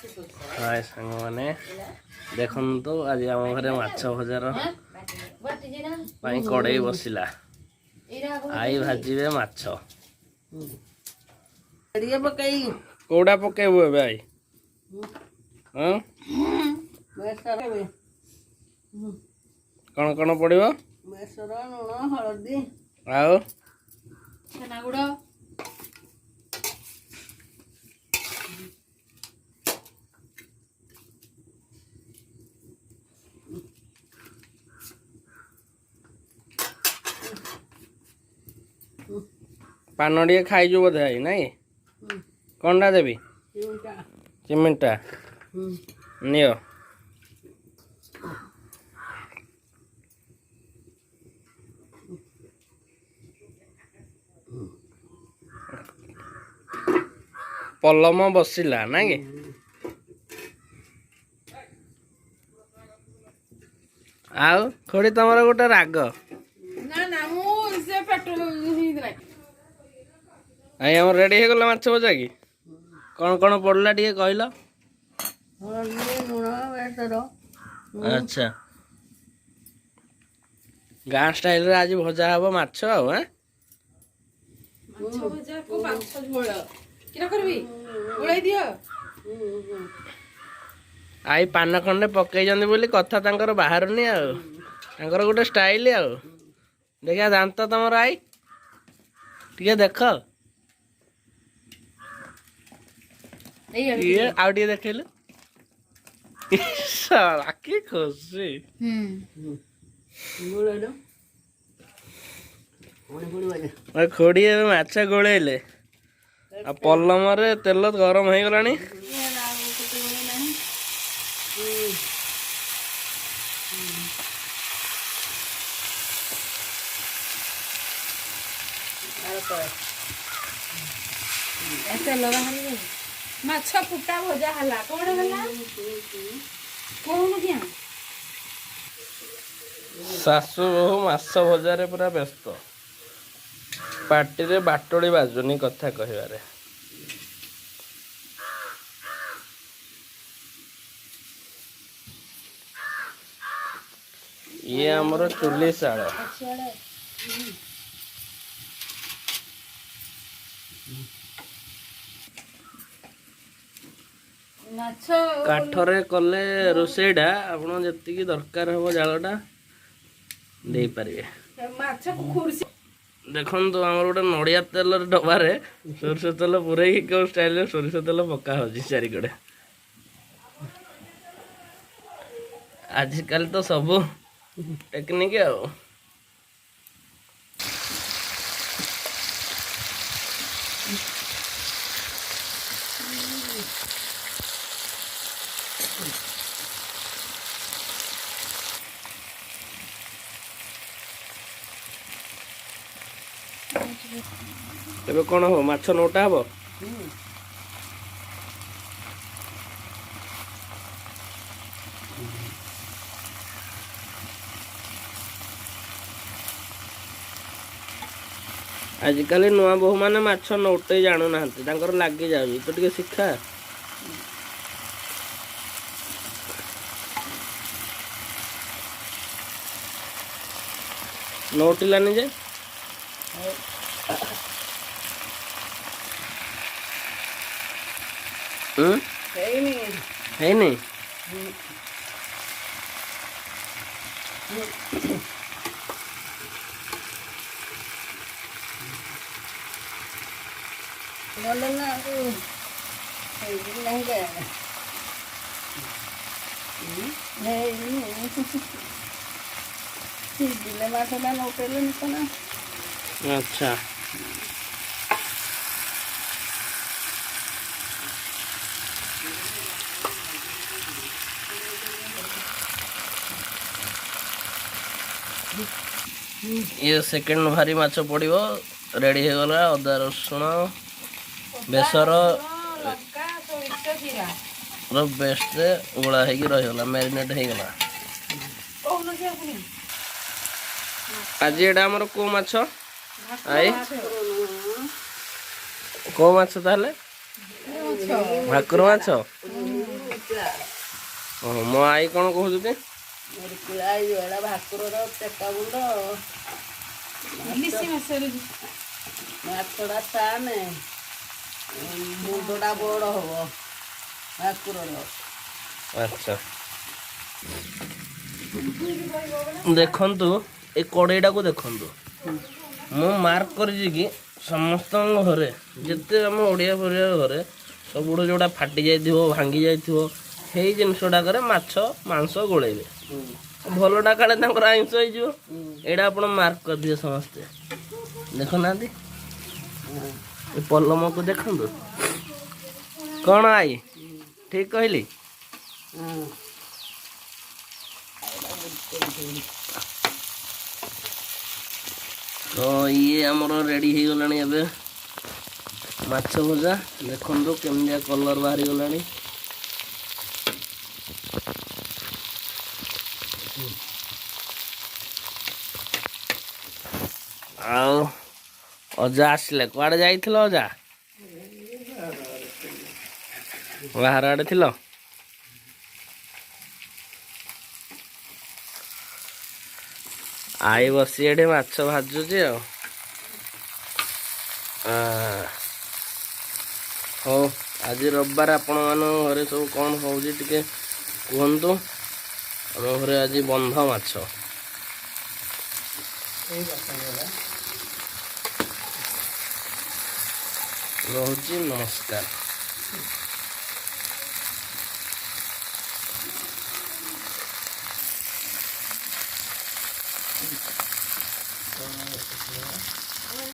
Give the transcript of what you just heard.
हाय सांग माने देखंतु आज आम घरे माछ भजार कड़े बसिला आई भाजीबे माछ कोड़ा पकेबु एबे आई हां कौन कौन पड़िबो बेसर लूण हळदी आओ छना गुड़ पान टे खाई बोधे आई नाई कौनटा देवी चिमिटा नियो पलम बसिला ना कि आउ खोड़ी तमर गोटे राग ना ना मु से पेट्रोल ही दे आई हम रेडी हो गला माछ भजा की कौन कौन पड़ला टिके कहलो अच्छा गाँ स्टाइल रे आज भजा हबो माछ आ हैं माछ भजा को माछ झोल किना करबी ओळाई दियो आई पान खंडे पकई जंदी बोली कथा तांकर बाहरनी आ तांकर गोटे स्टाइल आ देखिया दांत तमर आई टिके देख ये आउ टिके देखैलु साला की खुशी खोड़ी माछ गोलेले आ पलम रे तेल गरम हो गलानी माछ फुटा भजा हला कोन हला कोन किया सासु बहु माछ भजारे पूरा व्यस्त पार्टी रे बाटोड़ी बाजुनी कथा कहबारे ये हमर चुली साल काठरे कले रोसेडा आपण जति दरकार हो जालटा दे पारिबे माछ खुरसी देखो तो आम गोटे नड़िया तेल डबार सोरष तेल पूरे कौ स्टाइल सोरष तेल पका हो चारिकड़े आजिकल तो सब टेक्निक आ तेरे कौन हो माछ नौटा हम आजिकल नुआ बहु मैंने माछ नौटे जानू ना लगे जाऊँ तो टे शिखा नौटिलानी जे है नहीं अच्छा ये सेकंड भारी माछ पड़ो रेडी हो गला अदा रसुण बेसर बेस्ट गोला होगा मैरिनेट हो गला आज एटा हमर को माछ आई को माछ ताले भाकुर माछ ଓହୋ ମୋ ଆଈ କ'ଣ କହୁଛନ୍ତି? ମରିକୁଳା ଏଇଗୁଡ଼ା ଭାକୁରର ଚେକା ଗୁଣ୍ଡ ଇଲିଶି ମାଛରେ ମାଛଟା ଟାନେ ମୁଣ୍ଡଟା ବଡ଼ ହବ ଭାକୁରର। ଆଚ୍ଛା ଦେଖନ୍ତୁ ଏ କଡ଼େଇଟାକୁ ଦେଖନ୍ତୁ। ମୁଁ ମାର୍କ କରିଛି କି ସମସ୍ତଙ୍କ ଘରେ ଯେତେ ଆମ ଓଡ଼ିଆ ପରିବାର ଘରେ ସବୁଠୁ ଯେଉଁଟା ଫାଟି ଯାଇଥିବ ଭାଙ୍ଗି ଯାଇଥିବ ସେଇ ଜିନିଷଟାକରେ ମାଛ ମାଂସ ଗୋଳେଇବେ। ଭଲଟା କାଳେ ତାଙ୍କର ଆଇଁଷ ହେଇଯିବ। ଏଇଟା ଆପଣ ମାର୍କ କରିଦିଏ ସମସ୍ତେ। ଦେଖୁନାହାନ୍ତି ଏ ପଲମକୁ ଦେଖନ୍ତୁ। କ'ଣ ଆଇ ଠିକ୍ କହିଲି? ତ ଇଏ ଆମର ରେଡ଼ି ହେଇଗଲାଣି ଏବେ ମାଛ ଭଜା। ଦେଖନ୍ତୁ କେମିତିଆ କଲର୍ ବାହାରିଗଲାଣି। ଆଉ ଅଜା ଆସିଲେ। କୁଆଡ଼େ ଯାଇଥିଲ ଅଜା? ବାହାର ଆଡ଼େ ଥିଲ? ଆଈ ବସି ଏଠି ମାଛ ଭାଜୁଛି ଆଉ। ହଉ ଆଜି ରବିବାର ଆପଣମାନଙ୍କ ଘରେ ସବୁ କ'ଣ ହେଉଛି ଟିକେ କୁହନ୍ତୁ। ଆମ ଘରେ ଆଜି ବନ୍ଧ ମାଛ। ରହୁଛି ନମସ୍କାର।